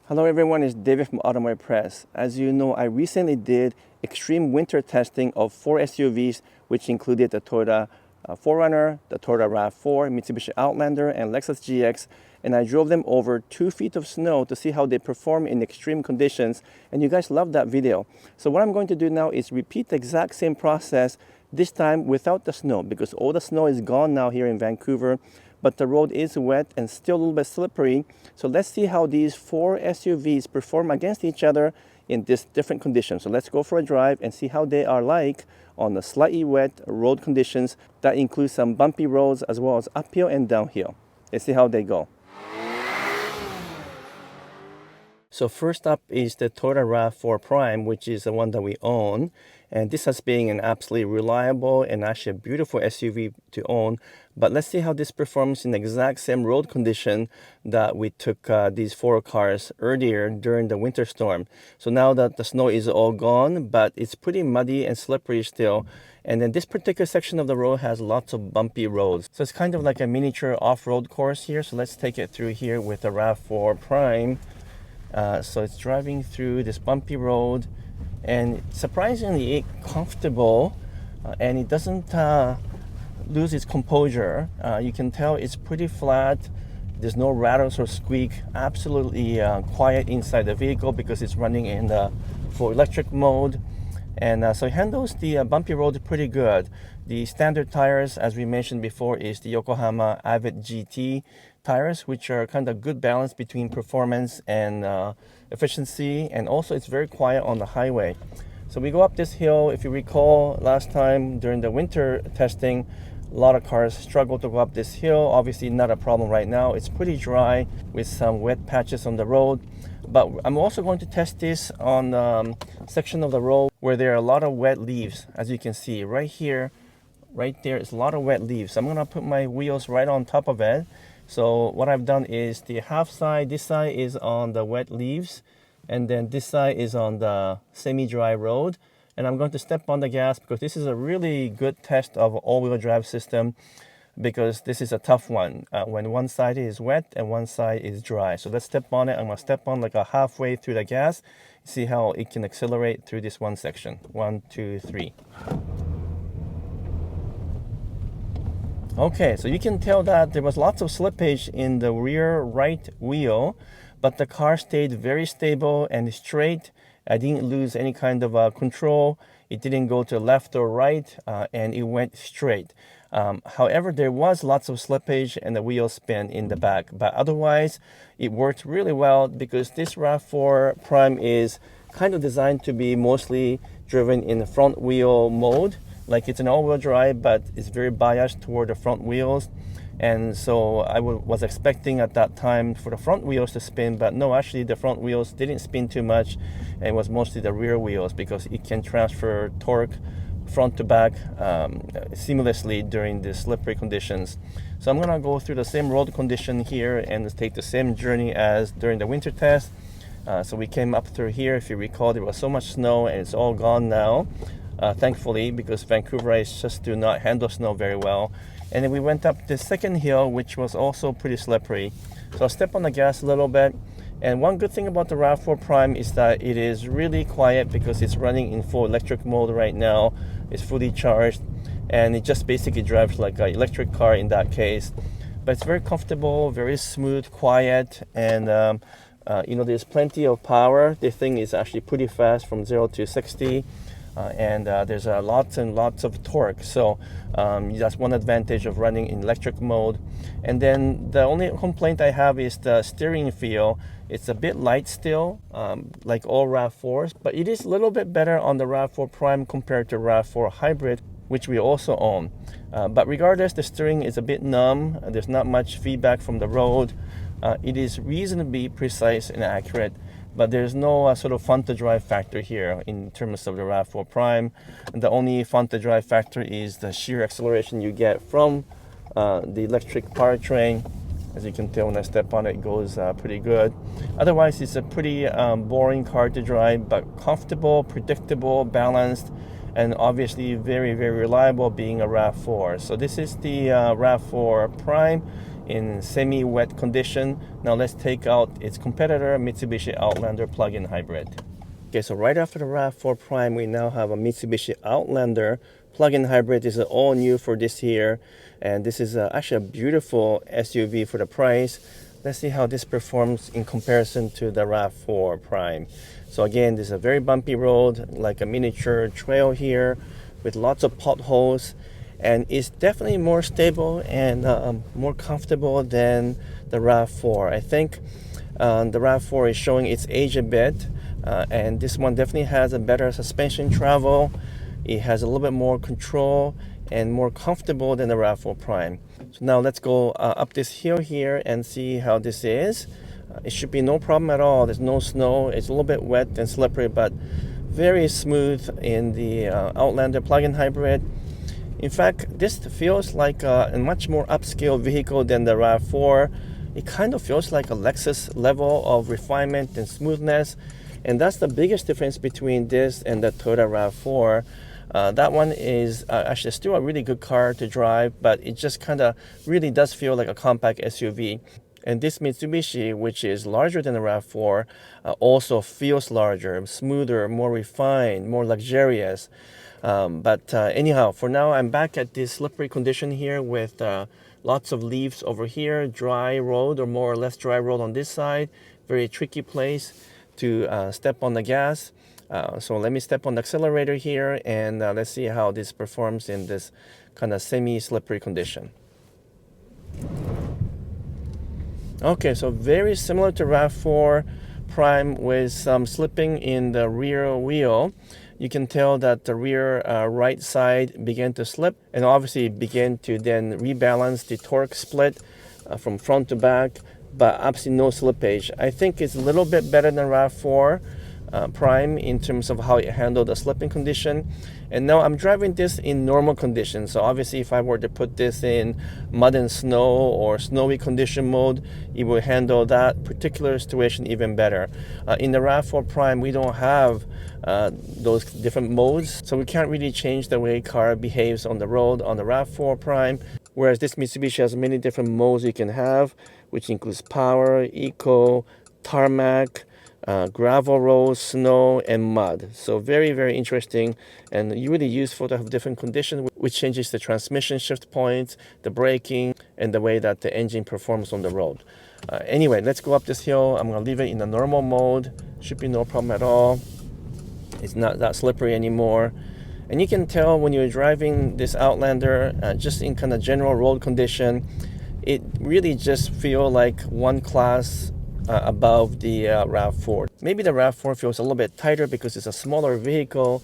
Hello everyone, it's David from Automotive Press. As you know, I recently did extreme winter testing of 4 SUVs, which included the Toyota 4RUNNER, the Toyota RAV4, Mitsubishi Outlander, and Lexus GX, and I drove them over 2 feet of snow to see how they perform in extreme conditions, and you guys loved that video. So what I'm going to do now is repeat the exact same process, this time without the snow, because all the snow is gone now here in Vancouver, but the road is wet and still a little bit slippery. So let's see how these 4 SUVs perform against each other in these different conditions. So let's go for a drive and see how they are like on the slightly wet road conditions. That includes some bumpy roads as well as uphill and downhill. Let's see how they go. So first up is the Toyota RAV4 Prime, which is the one that we own. And this has been an absolutely reliable and actually a beautiful SUV to own. But let's see how this performs in the exact same road condition that we took these 4 cars earlier during the winter storm. So now that the snow is all gone, but it's pretty muddy and slippery still. And then this particular section of the road has lots of bumpy roads. So it's kind of like a miniature off-road course here. So let's take it through here with the RAV4 Prime. So it's driving through this bumpy road, and surprisingly comfortable, and it doesn't lose its composure. You can tell it's pretty flat. There's no rattles or squeak. Absolutely quiet inside the vehicle because it's running in the full electric mode. And so it handles the bumpy road pretty good. The standard tires, as we mentioned before, is the Yokohama Avid GT tires, which are kind of good balance between performance and efficiency, and also it's very quiet on the highway. So we go up this hill. If you recall last time during the winter testing, a lot of cars struggle to go up this hill. Obviously not a problem right now. It's pretty dry with some wet patches on the road. But I'm also going to test this on a section of the road where there are a lot of wet leaves. As you can see right here, right there is a lot of wet leaves. So I'm going to put my wheels right on top of it. So what I've done is the half side, this side is on the wet leaves, and then this side is on the semi-dry road. And I'm going to step on the gas because this is a really good test of all-wheel drive system, because this is a tough one when one side is wet and one side is dry. So let's step on it. I'm going to step on like a halfway through the gas, see how it can accelerate through this one section. 1, 2, 3. Okay, so you can tell that there was lots of slippage in the rear right wheel, but the car stayed very stable and straight. I didn't lose any kind of control. It didn't go to left or right, and it went straight. However, there was lots of slippage and the wheel spin in the back, but otherwise it worked really well because this RAV4 Prime is kind of designed to be mostly driven in the front wheel mode. Like it's an all-wheel drive, but it's very biased toward the front wheels. And so I was expecting at that time for the front wheels to spin, but no, actually the front wheels didn't spin too much. And it was mostly the rear wheels because it can transfer torque front to back seamlessly during the slippery conditions. So I'm gonna go through the same road condition here and take the same journey as during the winter test. So we came up through here. If you recall, there was so much snow and it's all gone now. Thankfully, because Vancouverites just do not handle snow very well. And then we went up the second hill, which was also pretty slippery. So I'll step on the gas a little bit. And one good thing about the RAV4 Prime is that it is really quiet because it's running in full electric mode right now. It's fully charged, and it just basically drives like an electric car in that case. But it's very comfortable, very smooth, quiet, and there's plenty of power. The thing is actually pretty fast from 0 to 60. And there's lots and lots of torque. So that's one advantage of running in electric mode. And then the only complaint I have is the steering feel. It's a bit light still, like all RAV4s, but it is a little bit better on the RAV4 Prime compared to RAV4 Hybrid, which we also own. But regardless, the steering is a bit numb. There's not much feedback from the road. It is reasonably precise and accurate, but there's no sort of fun to drive factor here in terms of the RAV4 Prime. And the only fun to drive factor is the sheer acceleration you get from the electric powertrain. As you can tell, when I step on it, it goes pretty good. Otherwise, it's a pretty boring car to drive, but comfortable, predictable, balanced, and obviously very, very reliable being a RAV4. So this is the RAV4 Prime. in semi-wet condition. Now let's take out its competitor, Mitsubishi Outlander plug-in hybrid. Okay, so right after the RAV4 Prime, we now have a Mitsubishi Outlander plug-in hybrid. This is all new for this year, and this is actually a beautiful SUV for the price. Let's see how this performs in comparison to the RAV4 Prime. So again, this is a very bumpy road, like a miniature trail here with lots of potholes, and it's definitely more stable and more comfortable than the RAV4. I think the RAV4 is showing its age a bit, and this one definitely has a better suspension travel. It has a little bit more control and more comfortable than the RAV4 Prime. So now let's go up this hill here and see how this is. It should be no problem at all. There's no snow. It's a little bit wet and slippery, but very smooth in the Outlander plug-in hybrid. In fact, this feels like a much more upscale vehicle than the RAV4. It kind of feels like a Lexus level of refinement and smoothness, and that's the biggest difference between this and the Toyota RAV4. That one is actually still a really good car to drive, but it just kind of really does feel like a compact SUV. And this Mitsubishi, which is larger than the RAV4, also feels larger, smoother, more refined, more luxurious. But anyhow, for now, I'm back at this slippery condition here with lots of leaves over here, dry road or more or less dry road on this side. Very tricky place to step on the gas. So let me step on the accelerator here, and let's see how this performs in this kind of semi-slippery condition. Okay, so very similar to RAV4 Prime with some slipping in the rear wheel. You can tell that the rear right side began to slip, and obviously began to then rebalance the torque split from front to back, but absolutely no slippage. I think it's a little bit better than RAV4 Prime in terms of how it handled the slipping condition. And now I'm driving this in normal conditions. So obviously if I were to put this in mud and snow or snowy condition mode, it will handle that particular situation even better. In the RAV4 Prime, we don't have those different modes, so we can't really change the way car behaves on the road on the RAV4 Prime, whereas this Mitsubishi has many different modes you can have, which includes power, eco, tarmac, gravel roads, snow, and mud. So very, very interesting and really useful to have different conditions, which changes the transmission shift points, the braking, and the way that the engine performs on the road. Anyway, let's go up this hill. I'm going to leave it in the normal mode. Should be no problem at all. It's not that slippery anymore. And you can tell when you're driving this Outlander, just in kind of general road condition, it really just feels like one class above the RAV4. Maybe the RAV4 feels a little bit tighter because it's a smaller vehicle,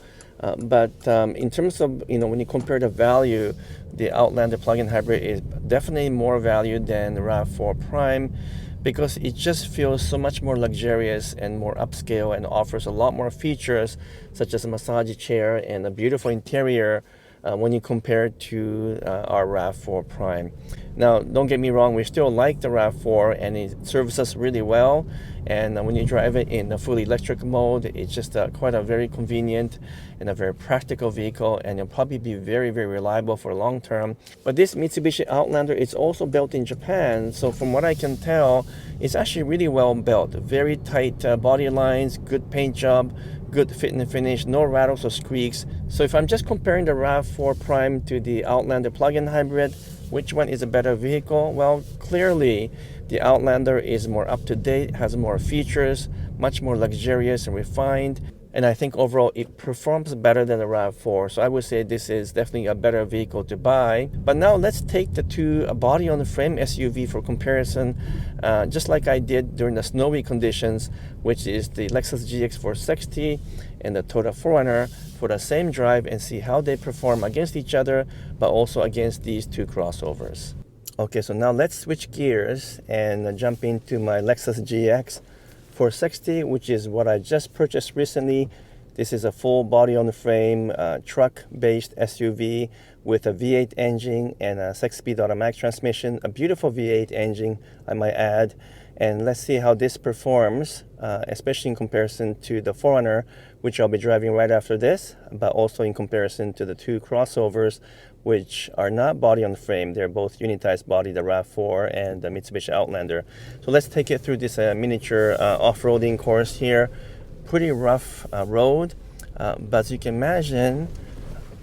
but in terms of, when you compare the value, the Outlander plug-in hybrid is definitely more valued than the RAV4 Prime, because it just feels so much more luxurious and more upscale and offers a lot more features, such as a massage chair and a beautiful interior when you compare it to our RAV4 Prime. Now, don't get me wrong, we still like the RAV4 and it serves us really well. And when you drive it in a fully electric mode, it's just quite a very convenient and a very practical vehicle, and it'll probably be very, very reliable for long term. But this Mitsubishi Outlander is also built in Japan, so from what I can tell, it's actually really well built. Very tight body lines, good paint job, good fit and finish, no rattles or squeaks. So if I'm just comparing the RAV4 Prime to the Outlander plug-in hybrid, which one is a better vehicle? Well, clearly the Outlander is more up-to-date, has more features, much more luxurious and refined, and I think overall it performs better than the RAV4. So I would say this is definitely a better vehicle to buy. But now let's take the two body-on-the-frame SUV for comparison, just like I did during the snowy conditions, which is the Lexus GX 460 and the Toyota 4RUNNER, for the same drive, and see how they perform against each other, but also against these two crossovers. Okay, so now let's switch gears and jump into my Lexus GX 460, which is what I just purchased recently. This is a full body on the frame truck-based SUV with a V8 engine and a 6-speed automatic transmission, a beautiful V8 engine, I might add. And let's see how this performs, especially in comparison to the 4RUNNER, which I'll be driving right after this, but also in comparison to the two crossovers, which are not body on frame. They're both unitized body, the RAV4 and the Mitsubishi Outlander. So let's take it through this miniature off-roading course here. Pretty rough road, but as you can imagine,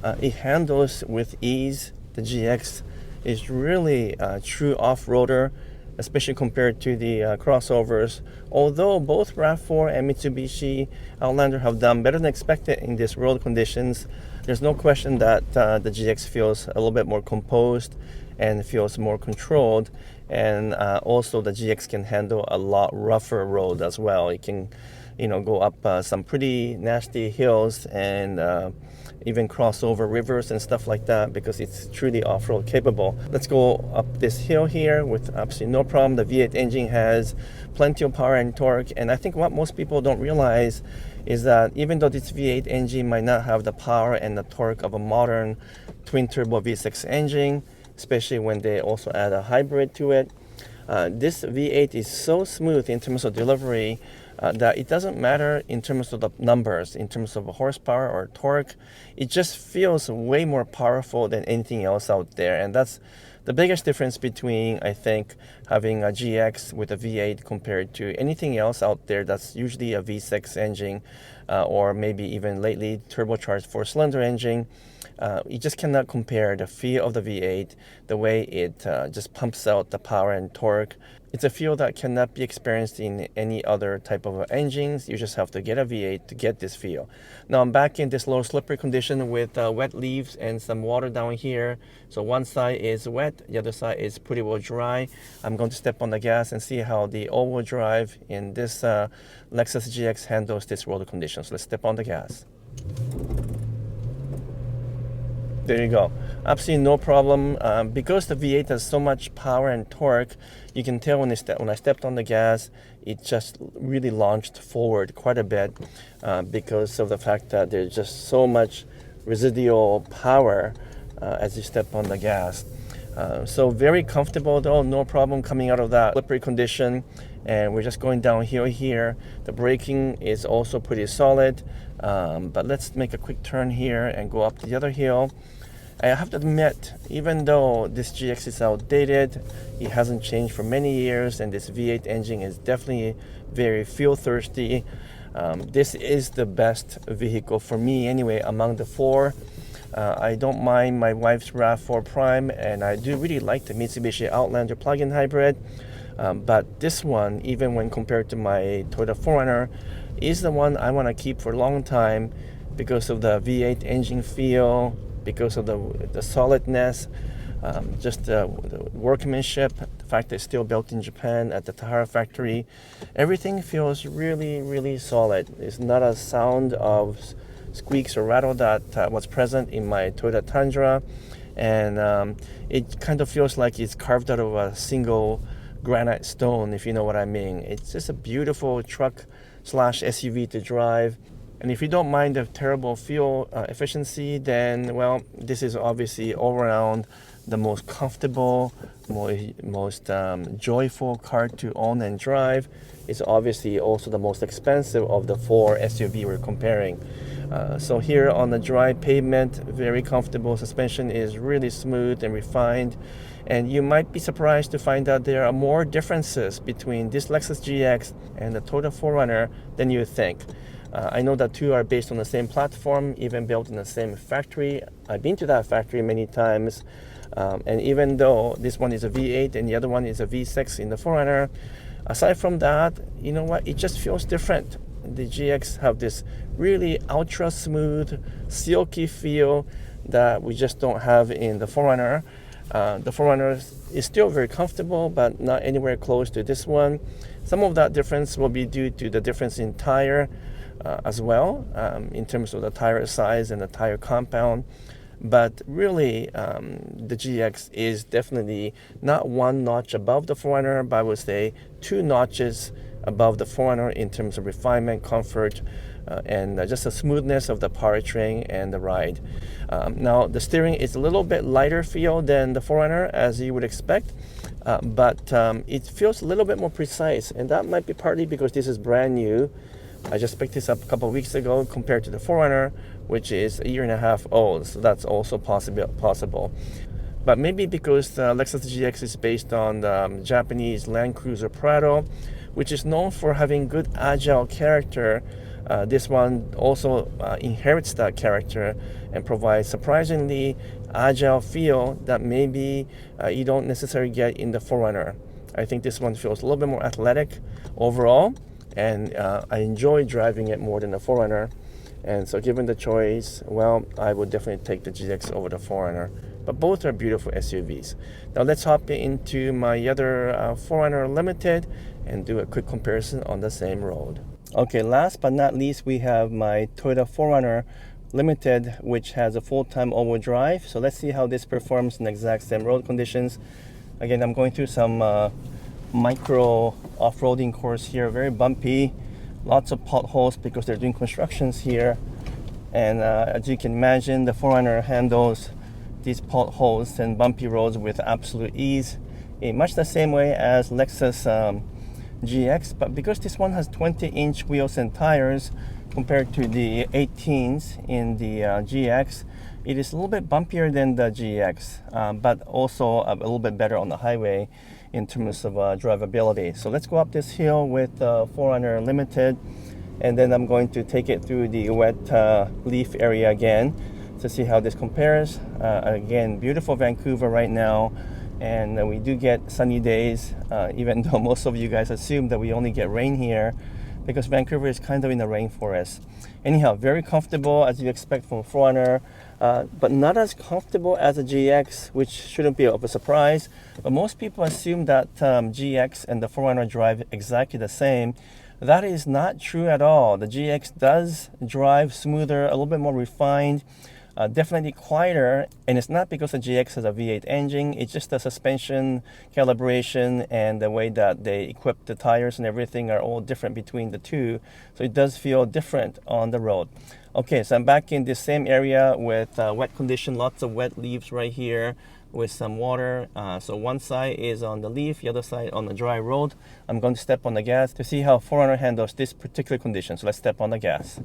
it handles with ease. The GX is really a true off-roader, especially compared to the crossovers. Although both RAV4 and Mitsubishi Outlander have done better than expected in these road conditions, there's no question that the GX feels a little bit more composed and feels more controlled. And also the GX can handle a lot rougher road as well. It can, go up some pretty nasty hills and even cross over rivers and stuff like that, because it's truly off-road capable. Let's go up this hill here with absolutely no problem. The V8 engine has plenty of power and torque, and I think what most people don't realize is that even though this V8 engine might not have the power and the torque of a modern twin-turbo V6 engine, especially when they also add a hybrid to it, this V8 is so smooth in terms of delivery that it doesn't matter in terms of the numbers, in terms of horsepower or torque. It just feels way more powerful than anything else out there. And that's the biggest difference between, I think, having a GX with a V8 compared to anything else out there that's usually a V6 engine or maybe even lately turbocharged four-cylinder engine. You just cannot compare the feel of the V8, the way it just pumps out the power and torque. It's a feel that cannot be experienced in any other type of engines. You just have to get a V8 to get this feel. Now I'm back in this low slippery condition with wet leaves and some water down here. So one side is wet, the other side is pretty well dry. I'm going to step on the gas and see how the all-wheel drive in this Lexus GX handles this road conditions. Let's step on the gas. There you go. Absolutely no problem. Because the V8 has so much power and torque, you can tell when I stepped on the gas, it just really launched forward quite a bit because of the fact that there's just so much residual power as you step on the gas. So very comfortable though, no problem coming out of that slippery condition. And we're just going downhill here. The braking is also pretty solid. But let's make a quick turn here and go up the other hill. I have to admit, even though this GX is outdated, it hasn't changed for many years, and this V8 engine is definitely very fuel thirsty. This is the best vehicle for me anyway among the four. I don't mind my wife's RAV4 Prime, and I do really like the Mitsubishi Outlander plug-in hybrid. But this one, even when compared to my Toyota 4Runner, is the one I want to keep for a long time because of the V8 engine feel, because of the solidness, just the workmanship, the fact that it's still built in Japan at the Tahara factory. Everything feels really, really solid. It's not a sound of squeaks or rattle that was present in my Toyota Tundra. And it kind of feels like it's carved out of a single granite stone, if you know what I mean. It's just a beautiful truck slash SUV to drive. And if you don't mind the terrible fuel efficiency, then, well, this is obviously all around the most comfortable, most joyful car to own and drive. It's obviously also the most expensive of the four SUV we're comparing. So here on the dry pavement, very comfortable. Suspension is really smooth and refined. And you might be surprised to find out there are more differences between this Lexus GX and the Toyota 4Runner than you think. I know that two are based on the same platform, even built in the same factory. I've been to that factory many times. And even though this one is a V8 and the other one is a V6 in the 4Runner, aside from that, you know what? It just feels different. The GX have this really ultra smooth, silky feel that we just don't have in the 4Runner. The 4Runner is still very comfortable, but not anywhere close to this one. Some of that difference will be due to the difference in tire as well, in terms of the tire size and the tire compound. But really, the GX is definitely not one notch above the 4Runner, but I would say two notches above the 4Runner in terms of refinement, comfort, and just the smoothness of the powertrain and the ride. Now, the steering is a little bit lighter feel than the 4Runner, as you would expect, but it feels a little bit more precise, and that might be partly because this is brand new. I just picked this up a couple of weeks ago compared to the 4Runner, which is a year and a half old, so that's also possible. But maybe because the Lexus GX is based on the Japanese Land Cruiser Prado, which is known for having good agile character, this one also inherits that character and provides surprisingly agile feel that maybe you don't necessarily get in the 4Runner. I think this one feels a little bit more athletic overall, and I enjoy driving it more than the 4Runner. And so given the choice, well, I would definitely take the GX over the 4Runner. But both are beautiful SUVs. Now let's hop into my other 4Runner Limited and do a quick comparison on the same road. Okay, last but not least, we have my Toyota 4Runner Limited, which has a full-time all-wheel drive. So let's see how this performs in the exact same road conditions. Again, I'm going through some micro off-roading course here, very bumpy, lots of potholes because they're doing constructions here. And as you can imagine, the 4Runner handles these potholes and bumpy roads with absolute ease, in much the same way as Lexus GX. But because this one has 20-inch wheels and tires compared to the 18s in the GX, it is a little bit bumpier than the GX, but also a little bit better on the highway in terms of drivability. So let's go up this hill with 4Runner Limited, and then I'm going to take it through the wet leaf area again to see how this compares. Again, beautiful Vancouver right now, and we do get sunny days, even though most of you guys assume that we only get rain here, because Vancouver is kind of in the rainforest. Anyhow, very comfortable as you expect from 4Runner, but not as comfortable as a GX, which shouldn't be of a surprise. But most people assume that GX and the 4Runner drive exactly the same. That is not true at all. The GX does drive smoother, a little bit more refined, definitely quieter, and it's not because the GX has a V8 engine, it's just the suspension calibration and the way that they equip the tires and everything are all different between the two, so it does feel different on the road. Okay, so I'm back in this same area with wet condition, lots of wet leaves right here with some water. So one side is on the leaf, the other side on the dry road. I'm going to step on the gas to see how 4Runner handles this particular condition. So let's step on the gas.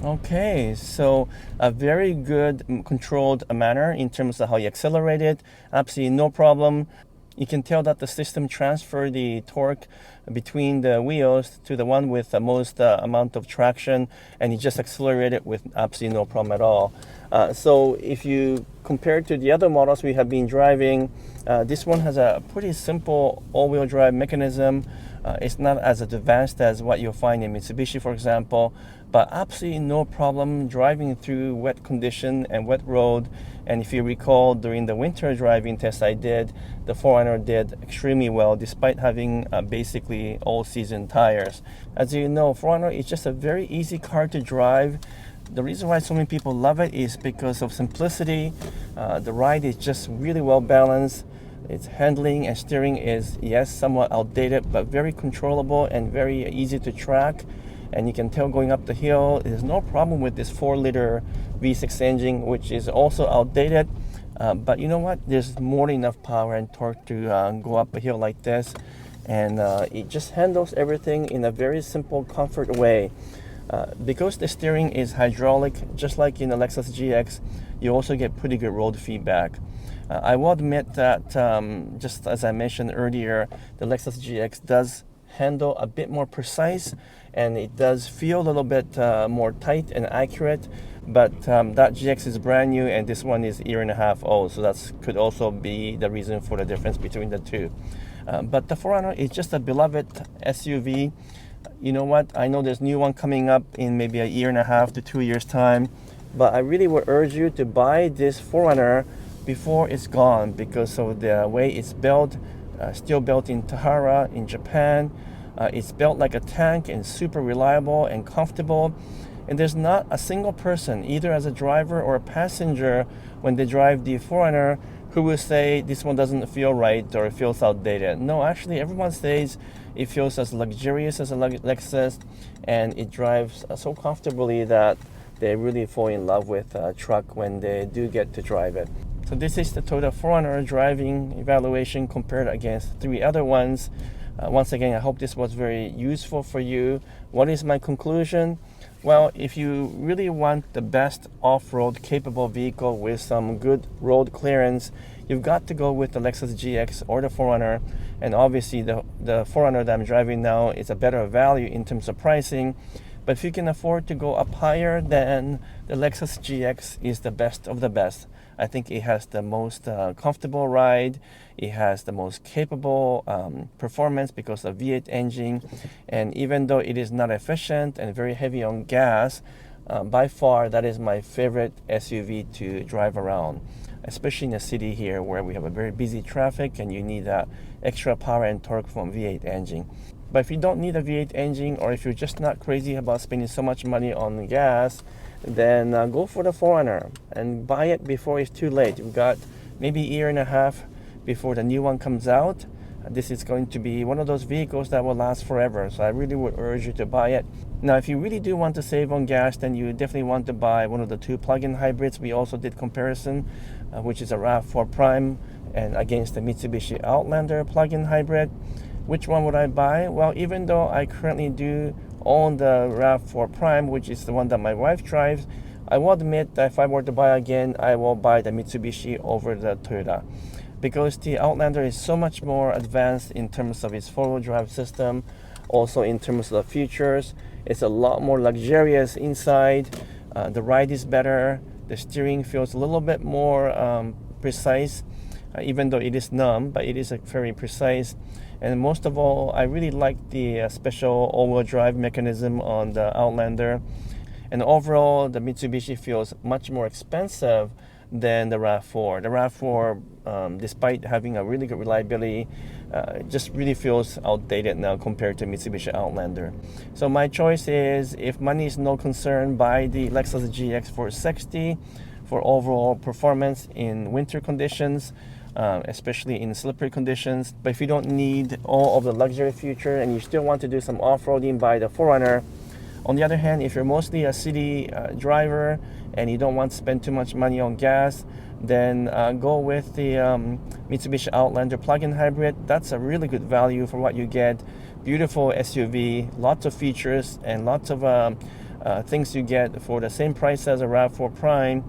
Okay, so a very good controlled manner in terms of how you accelerate it. Absolutely no problem. You can tell that the system transferred the torque between the wheels to the one with the most amount of traction, and you just accelerate it with absolutely no problem at all. So if you compare to the other models we have been driving, this one has a pretty simple all-wheel drive mechanism. It's not as advanced as what you'll find in Mitsubishi, for example, but absolutely no problem driving through wet condition and wet road. And if you recall, during the winter driving test I did, the 4Runner did extremely well despite having basically all-season tires. As you know, 4Runner is just a very easy car to drive. The reason why so many people love it is because of simplicity. The ride is just really well balanced. Its handling and steering is, yes, somewhat outdated, but very controllable and very easy to track. And you can tell going up the hill, there's no problem with this 4-liter V6 engine, which is also outdated. But you know what? There's more than enough power and torque to go up a hill like this. And it just handles everything in a very simple, comfort way. Because the steering is hydraulic, just like in the Lexus GX, you also get pretty good road feedback. I will admit that, just as I mentioned earlier, the Lexus GX does handle a bit more precise, and it does feel a little bit more tight and accurate, but that GX is brand new and this one is a year and a half old, so that could also be the reason for the difference between the two. But the 4Runner is just a beloved SUV. You know what? I know there's a new one coming up in maybe a year and a half to 2 years time, but I really would urge you to buy this 4Runner before it's gone because of the way it's built. Still built in Tahara in Japan. It's built like a tank and super reliable and comfortable. And there's not a single person, either as a driver or a passenger, when they drive the 4Runner, who will say this one doesn't feel right or it feels outdated. No, actually everyone says it feels as luxurious as a Lexus, and it drives so comfortably that they really fall in love with a truck when they do get to drive it. So this is the Toyota 4Runner driving evaluation compared against 3 other ones. Once again, I hope this was very useful for you. What is my conclusion? Well, if you really want the best off-road capable vehicle with some good road clearance, you've got to go with the Lexus GX or the 4Runner. And obviously the 4Runner that I'm driving now is a better value in terms of pricing. But if you can afford to go up higher, then the Lexus GX is the best of the best. I think it has the most comfortable ride. It has the most capable performance because of V8 engine. And even though it is not efficient and very heavy on gas, by far that is my favorite SUV to drive around, especially in the city here where we have a very busy traffic and you need that extra power and torque from V8 engine. But if you don't need a V8 engine, or if you're just not crazy about spending so much money on gas, then go for the 4Runner and buy it before it's too late. You've got maybe a year and a half before the new one comes out. This is going to be one of those vehicles that will last forever, so I really would urge you to buy it. Now, if you really do want to save on gas, then you definitely want to buy one of the two plug-in hybrids. We also did comparison, which is a RAV4 Prime and against the Mitsubishi Outlander plug-in hybrid. Which one would I buy? Well, even though I currently do own the RAV4 Prime, which is the one that my wife drives, I will admit that if I were to buy again, I will buy the Mitsubishi over the Toyota, because the Outlander is so much more advanced in terms of its four-wheel drive system, also in terms of the features. It's a lot more luxurious inside. The ride is better. The steering feels a little bit more precise, even though it is numb, but it is very precise. And most of all, I really like the special all-wheel drive mechanism on the Outlander. And overall, the Mitsubishi feels much more expensive than the RAV4. The RAV4, despite having a really good reliability, just really feels outdated now compared to Mitsubishi Outlander. So my choice is, if money is no concern, buy the Lexus GX 460 for overall performance in winter conditions, especially in slippery conditions. But if you don't need all of the luxury feature and you still want to do some off-roading, buy the 4Runner. On the other hand, if you're mostly a city driver and you don't want to spend too much money on gas, then go with the Mitsubishi Outlander plug-in hybrid. That's a really good value for what you get. Beautiful SUV, lots of features and lots of things you get for the same price as a RAV4 Prime.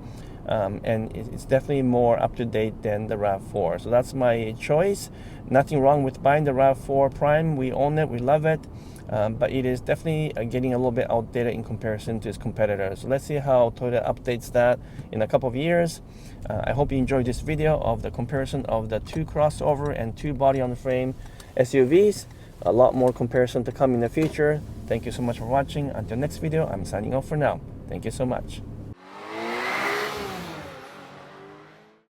And it's definitely more up-to-date than the RAV4. So that's my choice. Nothing wrong with buying the RAV4 Prime. We own it, we love it. But it is definitely getting a little bit outdated in comparison to its competitors. So let's see how Toyota updates that in a couple of years. I hope you enjoyed this video of the comparison of the two crossover and two body-on-frame SUVs. A lot more comparison to come in the future. Thank you so much for watching. Until next video, I'm signing off for now. Thank you so much.